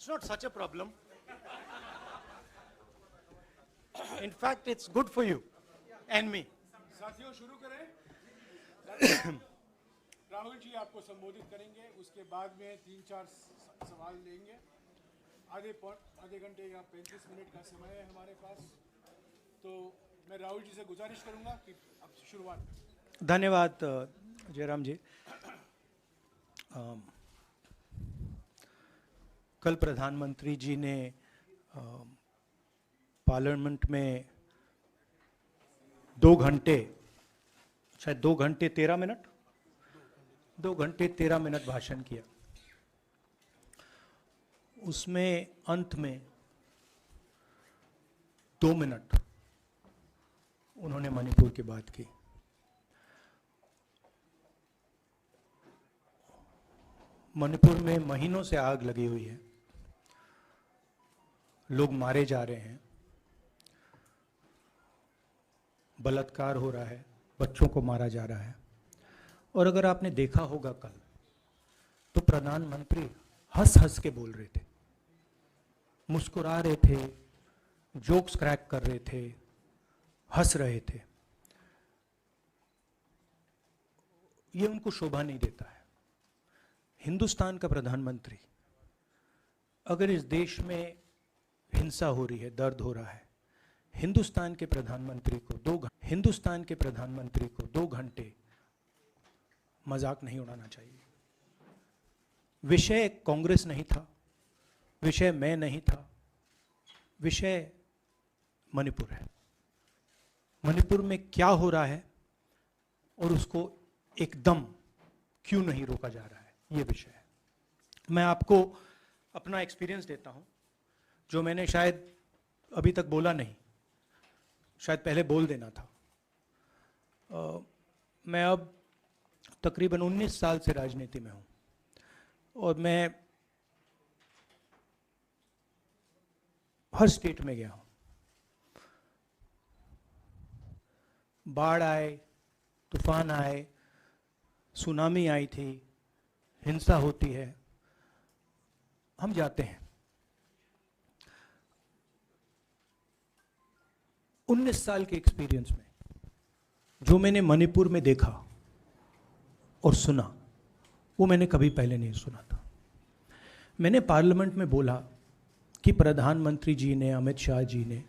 It's not such a problem. In fact, it's good for you and me. साथियों शुरू करें। राहुल जी आपको संबोधित करेंगे, उसके बाद में 3-4 सवाल लेंगे। आधे घंटे या 35 मिनट का समय है हमारे पास, तो मैं राहुल जी से गुजारिश करूंगा कि अब शुरुआत करें। धन्यवाद जयराम जी। कल प्रधानमंत्री जी ने पार्लियामेंट में 2 घंटे, शायद 2 घंटे 13 मिनट, 2 घंटे 13 मिनट भाषण किया। उसमें अंत में 2 मिनट उन्होंने मणिपुर की बात की। मणिपुर में महीनों से आग लगी हुई है, लोग मारे जा रहे हैं, बलात्कार हो रहा है, बच्चों को मारा जा रहा है। और अगर आपने देखा होगा कल, तो प्रधानमंत्री हंस हंस के बोल रहे थे, मुस्कुरा रहे थे, जोक्स क्रैक कर रहे थे, हंस रहे थे। ये उनको शोभा नहीं देता है। हिंदुस्तान का प्रधानमंत्री, अगर इस देश में हिंसा हो रही है, दर्द हो रहा है, हिंदुस्तान के प्रधानमंत्री को 2 घंटे मजाक नहीं उड़ाना चाहिए। विषय कांग्रेस नहीं था, विषय मैं नहीं था, विषय मणिपुर है। मणिपुर में क्या हो रहा है और उसको एकदम क्यों नहीं रोका जा रहा है, ये विषय है। मैं आपको अपना एक्सपीरियंस देता हूं, जो मैंने शायद अभी तक बोला नहीं, शायद पहले बोल देना था। मैं अब तकरीबन 19 साल से राजनीति में हूं और मैं हर स्टेट में गया हूं। बाढ़ आए, तूफान आए, सुनामी आई थी, हिंसा होती है, हम जाते हैं। 19 साल के एक्सपीरियंस में जो मैंने मणिपुर में देखा और सुना, वो मैंने कभी पहले नहीं सुना था। मैंने पार्लियामेंट में बोला कि प्रधानमंत्री जी ने, अमित शाह जी ने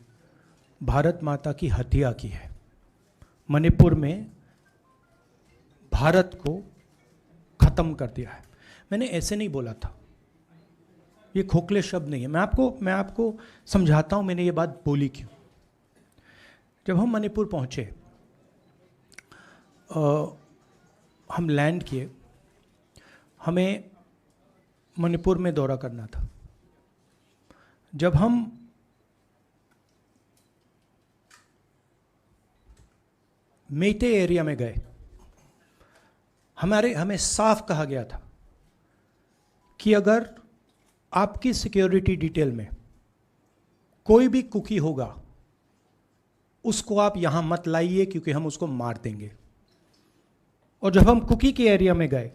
भारत माता की हत्या की है, मणिपुर में भारत को खत्म कर दिया है। मैंने ऐसे नहीं बोला था, ये खोखले शब्द नहीं है। मैं आपको समझाता हूं मैंने ये बात बोली क्यों। जब हम मणिपुर पहुंचे, हम लैंड किए, हमें मणिपुर में दौरा करना था। जब हम मेटे एरिया में गए, हमें साफ कहा गया था कि अगर आपकी सिक्योरिटी डिटेल में कोई भी कुकी होगा, उसको आप यहां मत लाइए क्योंकि हम उसको मार देंगे। और जब हम कुकी के एरिया में गए,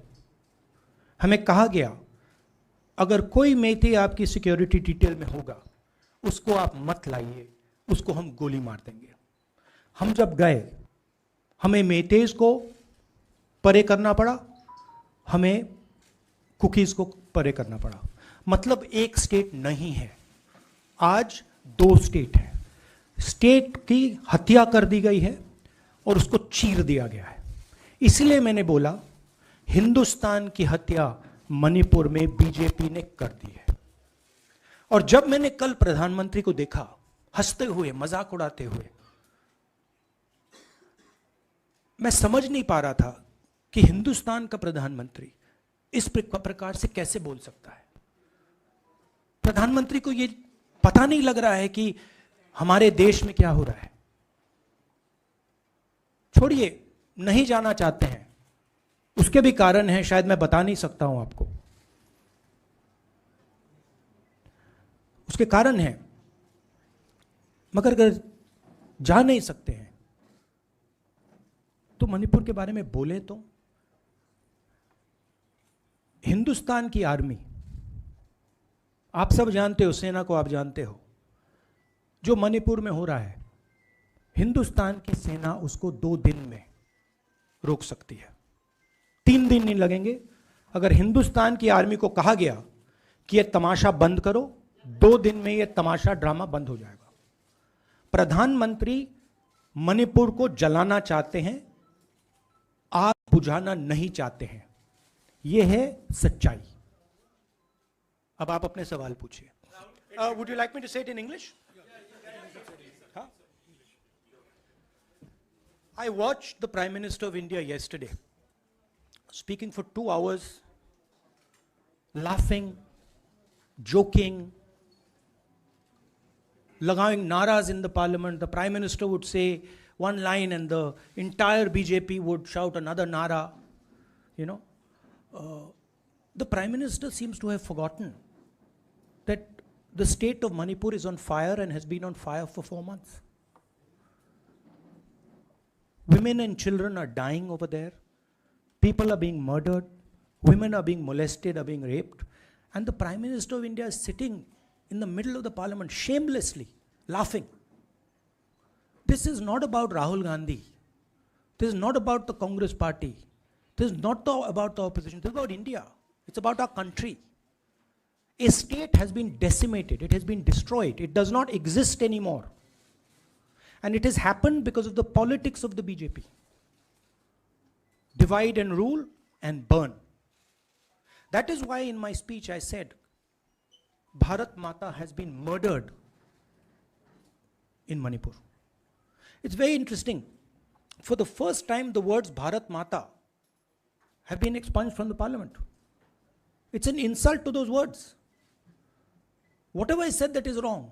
हमें कहा गया अगर कोई मेटे आपकी सिक्योरिटी डिटेल में होगा, उसको आप मत लाइए, उसको हम गोली मार देंगे। हम जब गए, हमें मेटेज को परे करना पड़ा, हमें कुकीज को परे करना पड़ा। मतलब एक स्टेट नहीं है, आज 2 स्टेट है। स्टेट की हत्या कर दी गई है और उसको चीर दिया गया है। इसलिए मैंने बोला हिंदुस्तान की हत्या मणिपुर में बीजेपी ने कर दी है। और जब मैंने कल प्रधानमंत्री को देखा हंसते हुए, मजाक उड़ाते हुए, मैं समझ नहीं पा रहा था कि हिंदुस्तान का प्रधानमंत्री इस प्रकार से कैसे बोल सकता है। प्रधानमंत्री को ये पता नहीं लग रहा है कि हमारे देश में क्या हो रहा है। छोड़िए, नहीं जाना चाहते हैं, उसके भी कारण हैं, शायद मैं बता नहीं सकता हूं आपको, उसके कारण हैं। मगर अगर जा नहीं सकते हैं तो मणिपुर के बारे में बोले तो। हिंदुस्तान की आर्मी आप सब जानते हो, सेना को आप जानते हो, जो मणिपुर में हो रहा है, हिंदुस्तान की सेना उसको 2 दिन में रोक सकती है, 3 दिन नहीं लगेंगे। अगर हिंदुस्तान की आर्मी को कहा गया कि यह तमाशा बंद करो, 2 दिन में यह तमाशा ड्रामा बंद हो जाएगा। प्रधानमंत्री मणिपुर को जलाना चाहते हैं, आग बुझाना नहीं चाहते हैं, यह है सच्चाई। अब आप अपने सवाल पूछिए। Would you like me to say it in English? I watched the Prime Minister of India yesterday speaking for 2 hours, laughing, joking, लगाing naras in the parliament. The Prime Minister would say one line and the entire BJP would shout another nara. You know, the Prime Minister seems to have forgotten that the state of Manipur is on fire and has been on fire for 4 months. Women and children are dying over there. People are being murdered. Women are being molested, are being raped. And the Prime Minister of India is sitting in the middle of the parliament, shamelessly laughing. This is not about Rahul Gandhi. This is not about the Congress party. This is not about the opposition. This is about India. It's about our country. A state has been decimated. It has been destroyed. It does not exist anymore. And it has happened because of the politics of the BJP. Divide and rule and burn. That is why in my speech I said, Bharat Mata has been murdered in Manipur. It's very interesting. For the first time, the words Bharat Mata have been expunged from the parliament. It's an insult to those words. Whatever I said that is wrong.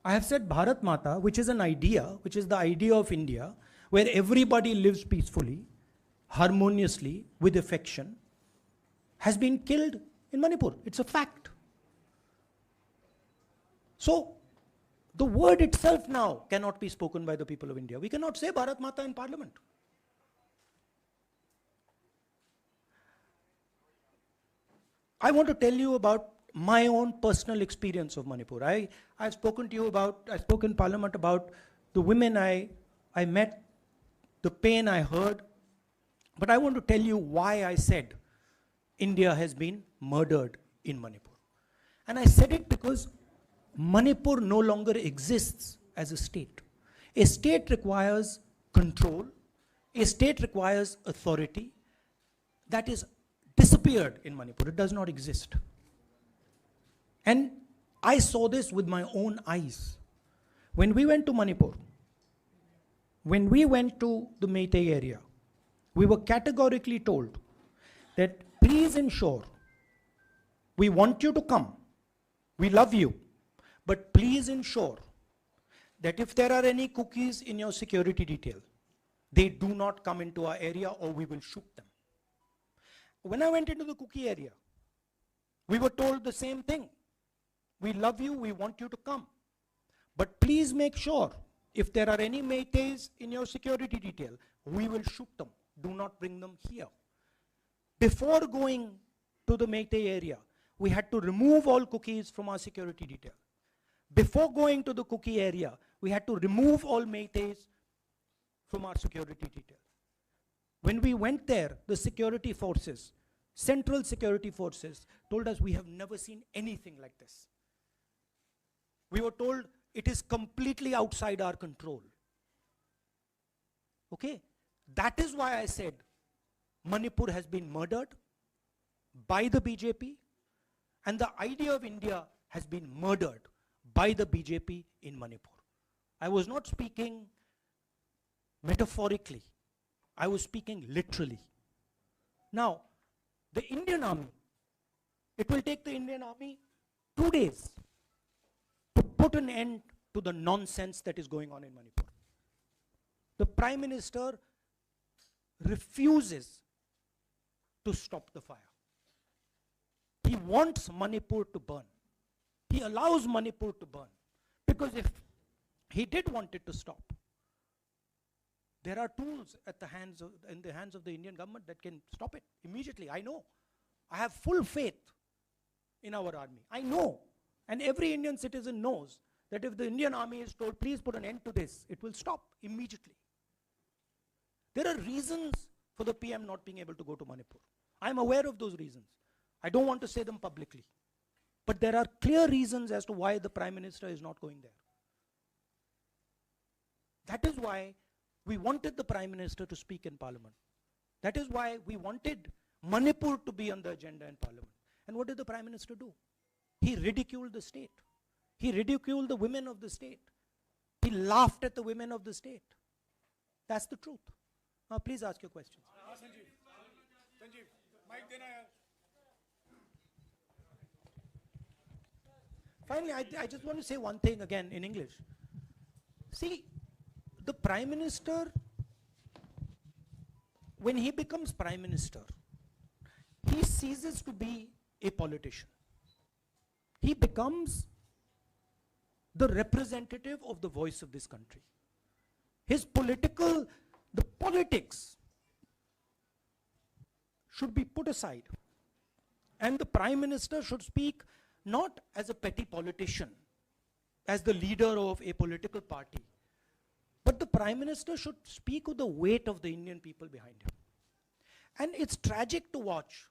I have said Bharat Mata, which is an idea, which is the idea of India, where everybody lives peacefully, harmoniously, with affection, has been killed in Manipur. It's a fact. So, the word itself now cannot be spoken by the people of India. We cannot say Bharat Mata in parliament. I want to tell you about my own personal experience of Manipur. I've spoken to you about, I spoke in parliament about the women I met, the pain I heard, but I want to tell you why I said India has been murdered in Manipur. And I said it because Manipur no longer exists as a state. A state requires control, a state requires authority. That is disappeared in Manipur. It does not exist. And I saw this with my own eyes. When we went to Manipur, when we went to the Meitei area, we were categorically told that please ensure, we want you to come, we love you, but please ensure that if there are any cookies in your security detail, they do not come into our area or we will shoot them. When I went into the cookie area, we were told the same thing. We love you, we want you to come. But please make sure, if there are any Meiteis in your security detail, we will shoot them. Do not bring them here. Before going to the Meitei area, we had to remove all cookies from our security detail. Before going to the cookie area, we had to remove all Meiteis from our security detail. When we went there, the security forces, central security forces, told us we have never seen anything like this. We were told it is completely outside our control. Okay? That is why I said Manipur has been murdered by the BJP and the idea of India has been murdered by the BJP in Manipur. I was not speaking metaphorically. I was speaking literally. Now, the Indian Army, it will take the Indian Army 2 days to put an end to the nonsense that is going on in Manipur. The Prime Minister refuses to stop the fire. He wants Manipur to burn. He allows Manipur to burn. Because if he did want it to stop, there are tools in the hands of the Indian government that can stop it immediately. I know. I have full faith in our army. I know And every Indian citizen knows that if the Indian army is told, please put an end to this, it will stop immediately. There are reasons for the PM not being able to go to Manipur. I'm aware of those reasons. I don't want to say them publicly. But there are clear reasons as to why the Prime Minister is not going there. That is why we wanted the Prime Minister to speak in Parliament. That is why we wanted Manipur to be on the agenda in Parliament. And what did the Prime Minister do? He ridiculed the state. He ridiculed the women of the state. He laughed at the women of the state. That's the truth. Now please ask your questions. हाँ Sanjeev Sanjeev mic देना यार Finally, I just want to say one thing again in English. See, the Prime Minister, when he becomes Prime Minister, he ceases to be a politician. He becomes the representative of the voice of this country. His the politics should be put aside. And the Prime Minister should speak not as a petty politician, as the leader of a political party, but the Prime Minister should speak with the weight of the Indian people behind him. And it's tragic to watch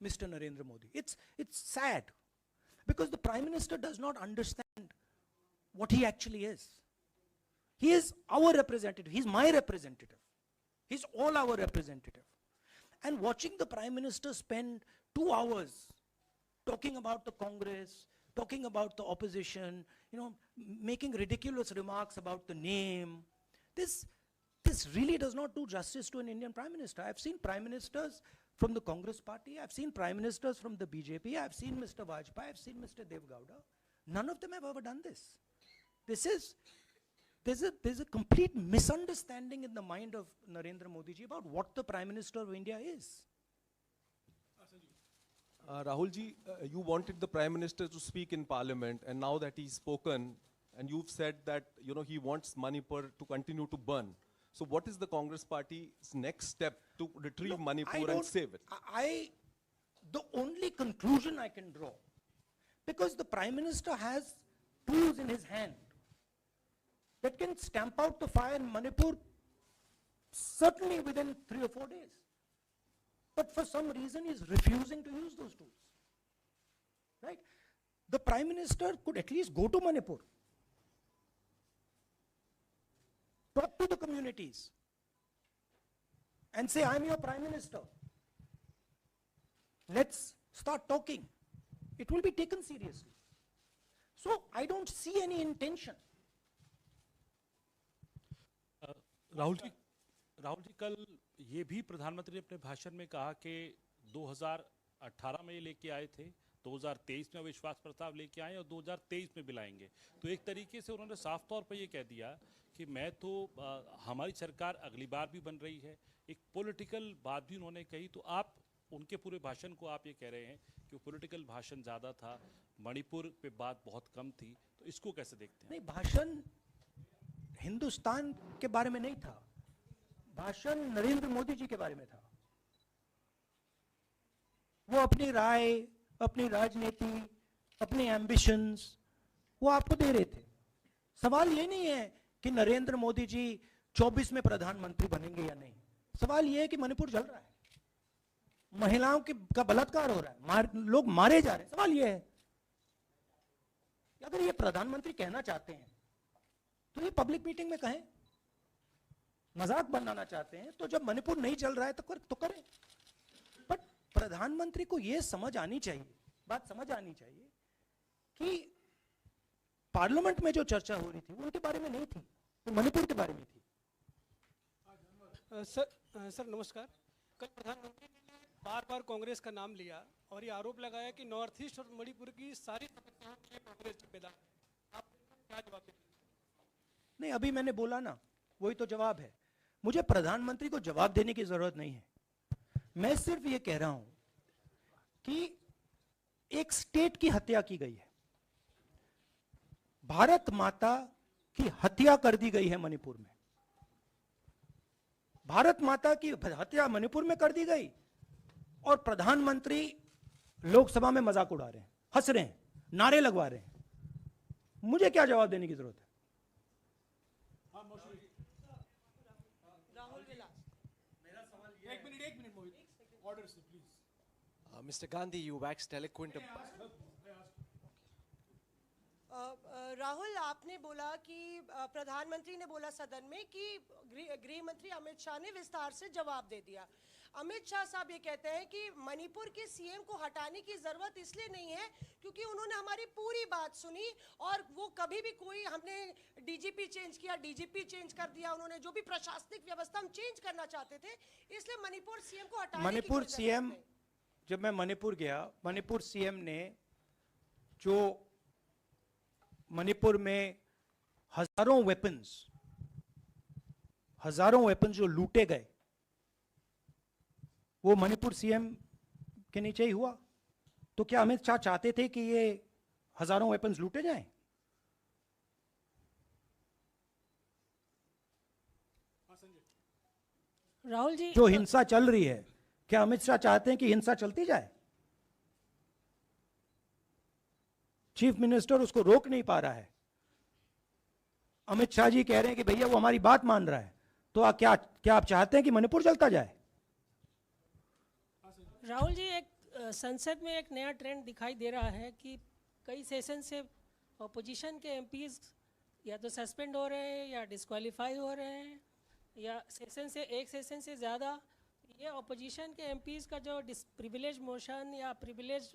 Mr. Narendra Modi. It's sad, because the Prime Minister does not understand what he actually is. He is our representative. He's my representative. He's all our representative. And watching the Prime Minister spend 2 hours talking about the Congress, talking about the opposition, making ridiculous remarks about the name, this really does not do justice to an Indian Prime Minister. I've seen Prime Ministers from the Congress party, I've seen Prime Ministers from the BJP, I've seen Mr. Vajpayee, I've seen Mr. Dev Gowda. None of them have ever done this. There's a complete misunderstanding in the mind of Narendra Modi ji about what the Prime Minister of India is. Rahul ji, you wanted the Prime Minister to speak in Parliament, and now that he's spoken, and you've said that he wants Manipur to continue to burn. So what is the Congress Party's next step to retrieve Manipur and save it? The only conclusion I can draw, because the Prime Minister has tools in his hand that can stamp out the fire in Manipur certainly within 3 or 4 days. But for some reason he's refusing to use those tools. Right? The Prime Minister could at least go to Manipur, talk to the communities, and say, I'm your Prime Minister. Let's start talking. It will be taken seriously. So I don't see any intention. Rahul ji कल ये भी प्रधानमंत्री ने अपने भाषण में कहा कि 2018 में ये लेके आए थे, 2023 में विश्वास प्रस्ताव लेके आए और 2023 में भी लाएंगे। तो एक तरीके से उन्होंने साफ तौर पर ये कह दिया कि हमारी सरकार अगली बार भी बन रही है। एक पॉलिटिकल बात भी उन्होंने कही। तो आप उनके पूरे भाषण को आप ये कह रहे हैं कि पॉलिटिकल भाषण ज़्यादा था, मणिपुर पे बात बहुत कम थी, तो इसको कैसे देखते हैं? नहीं, भाषण हिंदुस्तान के बारे में नहीं था, भाषण नरेंद्र मोदी जी के बारे में था। वो अपनी राय, अपनी राजनीति, अपने एम्बिशंस वो आपको दे रहे थे। सवाल ये नहीं है कि नरेंद्र मोदी जी 24 में प्रधानमंत्री बनेंगे या नहीं। सवाल ये है कि मणिपुर जल रहा है, महिलाओं का बलात्कार हो रहा है, लोग मारे जा रहे हैं। सवाल ये है कि अगर ये प्रधानमंत्री कहना चाहते हैं तो ये पब्लिक मीटिंग में कहें। मजाक बनाना चाहते हैं तो जब मणिपुर नहीं चल रहा है तो करें। बट प्रधानमंत्री को ये समझ आनी चाहिए, बात समझ आनी चाहिए कि पार्लियामेंट में जो चर्चा हो रही थी वो उनके बारे में नहीं थी, वो मणिपुर के बारे में थी। सर नमस्कार। कल प्रधानमंत्री ने बार बार कांग्रेस का नाम लिया और ये आरोप लगाया कि नॉर्थ ईस्ट और मणिपुर की सारी समस्याओं के लिए कांग्रेस जिम्मेदार है। आप क्या जवाब देंगे? नहीं, अभी मैंने बोला ना, वही तो जवाब है। मुझे प्रधानमंत्री को जवाब देने की जरूरत नहीं है। मैं सिर्फ ये कह रहा हूं कि एक स्टेट की हत्या की गई है, भारत माता की हत्या कर दी गई है मणिपुर में। भारत माता की हत्या मणिपुर में कर दी गई और प्रधानमंत्री लोकसभा में मजाक उड़ा रहे हैं, हंस रहे हैं, नारे लगवा रहे हैं। मुझे क्या जवाब देने की जरूरत है? हाँ मौसमी राहुल विलास एक मिनट मोहित ऑर्डर से please Mr. Gandhi, you waxed eloquent. Rahul, आपने बोला कि प्रधानमंत्री ने बोला सदन में कि गृह मंत्री अमित शाह ने विस्तार से जवाब दे दिया। अमित शाह साहब ये कहते हैं कि मणिपुर के सीएम को हटाने की जरूरत इसलिए नहीं है क्योंकि उन्होंने हमारी पूरी बात सुनी और वो कभी भी कोई हमने डीजीपी चेंज किया, डीजीपी चेंज कर दिया, उन्होंने जो भी प्रशासनिक व्यवस्था हम चेंज करना चाहते थे, इसलिए मणिपुर सीएम को हटाने की मणिपुर कोई सीएम, जरूरत नहीं। जब मैं मणिपुर गया, मणिपुर सीएम ने जो मणिपुर में हजारों वेपन्स जो लूटे गए, वो मणिपुर सीएम के नीचे ही हुआ। तो क्या अमित शाह चाहते थे कि ये हजारों वेपन्स लूटे जाएं? राहुल जी, जो हिंसा चल रही है, क्या अमित शाह चाहते हैं कि हिंसा चलती जाए? चीफ मिनिस्टर उसको रोक नहीं पा रहा है। अमित शाह जी कह रहे हैं कि भैया वो हमारी बात मान रहा है, तो क्या आप चाहते हैं कि मणिपुर चलता जाए? राहुल जी, एक संसद में एक नया ट्रेंड दिखाई दे रहा है कि कई सेशन से ऑपोजिशन के एमपीज या तो सस्पेंड हो रहे हैं या डिस्क्वालीफाई हो रहे हैं, या एक सेशन से ज़्यादा ये ऑपोजिशन के एमपीज का जो प्रिविलेज मोशन या प्रिविलेज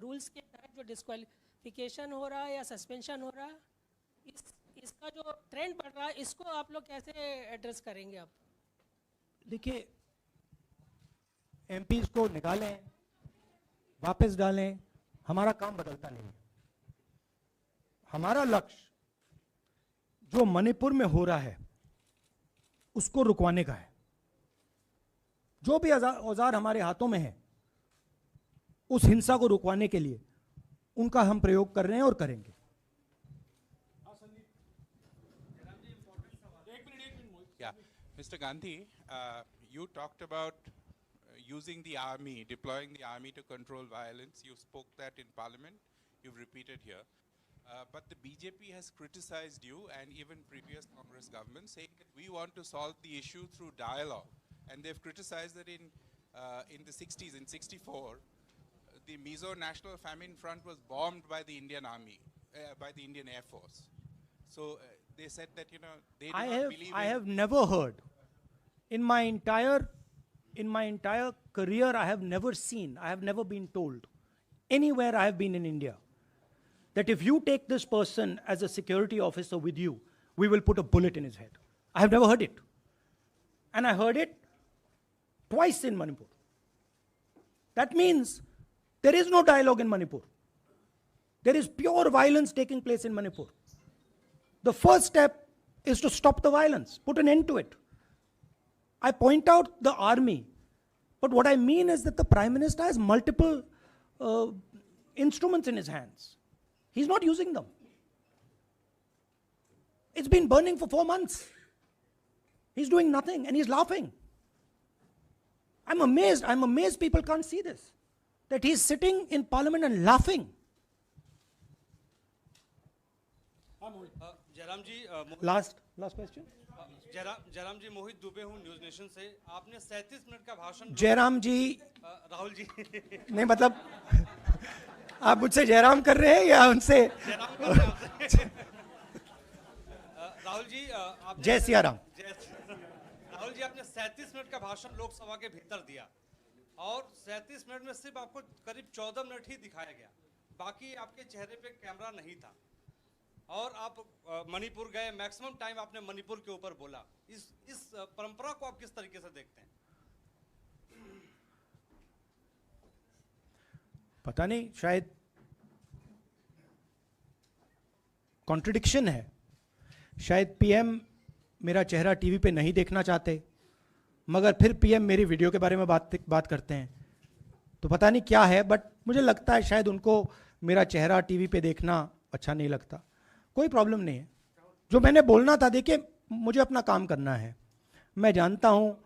रूल्स के तहत जो डिस्क्वालिफिकेशन हो रहा है या सस्पेंशन हो रहा है, इसका जो ट्रेंड बढ़ रहा है, इसको आप लोग कैसे एड्रेस करेंगे? आप देखिए, एमपीज को निकालें, वापस डालें, हमारा काम बदलता नहीं है। हमारा लक्ष्य जो मणिपुर में हो रहा है उसको रुकवाने का है। जो भी औजार हमारे हाथों में है, उस हिंसा को रुकवाने के लिए उनका हम प्रयोग कर रहे हैं और करेंगे। Yeah, Mr. Gandhi, you talked about using the army, deploying the army to control violence. You spoke that in Parliament. You've repeated here. But the BJP has criticized you and even previous Congress governments, saying that we want to solve the issue through dialogue. And they've criticized that in the 60s, in 64, the Mizo National Famine Front was bombed by the Indian Army, by the Indian Air Force. So they said that, you know, they do not believe I have never heard in my entire career, I have never been told anywhere I have been in India that if you take this person as a security officer with you, we will put a bullet in his head. I have never heard it. And I heard it twice in Manipur. That means there is no dialogue in Manipur. There is pure violence taking place in Manipur. The first step is to stop the violence, put an end to it. I point out the army, but what I mean is that the Prime Minister has multiple instruments in his hands. He's not using them. It's been burning for 4 months. He's doing nothing and he's laughing. I'm amazed people can't see this. That he's sitting in Parliament and laughing. Jairam ji, Last question. Jairam जी, मोहित दुबे हूँ news nation से। आपने 37 minute का भाषण जयराम जी, राहुल जी नहीं मतलब आप मुझसे जयराम कर रहे हैं या उनसे? जयराम कर रहे हैं आपसे। राहुल जी, आपने जय सिया राम। राहुल जी, आपने 37 मिनट का भाषण लोकसभा के भीतर दिया और 37 मिनट में सिर्फ आपको करीब 14 मिनट ही दिखाया गया, बाकी आपके चेहरे पे कैमरा नहीं था और आप मणिपुर गए, मैक्सिमम टाइम आपने मणिपुर के ऊपर बोला। इस परंपरा को आप किस तरीके से देखते हैं? पता नहीं, शायद कॉन्ट्रडिक्शन है। शायद पीएम मेरा चेहरा टीवी पे नहीं देखना चाहते, मगर फिर पीएम मेरी वीडियो के बारे में बात करते हैं। तो पता नहीं क्या है, बट मुझे लगता है शायद उनको मेरा चेहरा टीवी पे देखना अच्छा नहीं लगता। कोई प्रॉब्लम नहीं है। जो मैंने बोलना था, देखिए मुझे अपना काम करना है। मैं जानता हूँ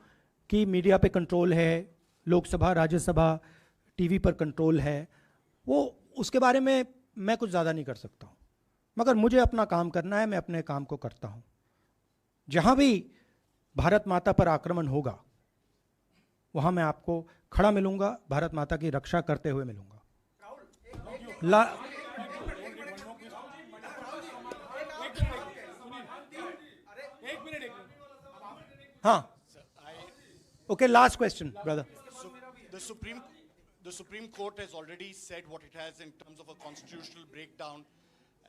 कि मीडिया पे कंट्रोल है, लोकसभा राज्यसभा टीवी पर कंट्रोल है, वो उसके बारे में मैं कुछ ज़्यादा नहीं कर सकता हूँ। मगर मुझे अपना काम करना है, मैं अपने काम को करता हूं। जहां भी भारत माता पर आक्रमण होगा वहां मैं आपको खड़ा मिलूंगा, भारत माता की रक्षा करते हुए मिलूंगा। हाँ, okay, last question, brother. The Supreme Court has already said what it has in terms of a constitutional breakdown,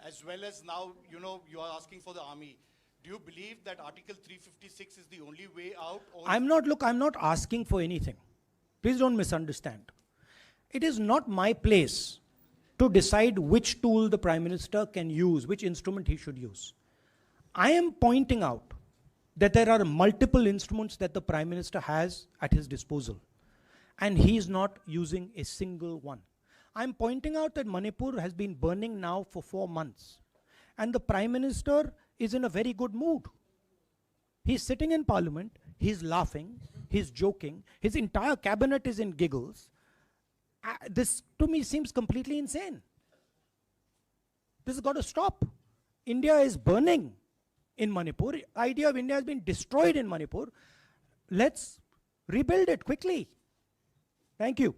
as well as now, you are asking for the army. Do you believe that Article 356 is the only way out? Or I'm not asking for anything. Please don't misunderstand. It is not my place to decide which tool the Prime Minister can use, which instrument he should use. I am pointing out that there are multiple instruments that the Prime Minister has at his disposal, and he is not using a single one. I'm pointing out that Manipur has been burning now for 4 months, and the Prime Minister is in a very good mood. He's sitting in Parliament, he's laughing, he's joking, his entire cabinet is in giggles. This to me seems completely insane. This has got to stop. India is burning in Manipur. The idea of India has been destroyed in Manipur. Let's rebuild it quickly. Thank you.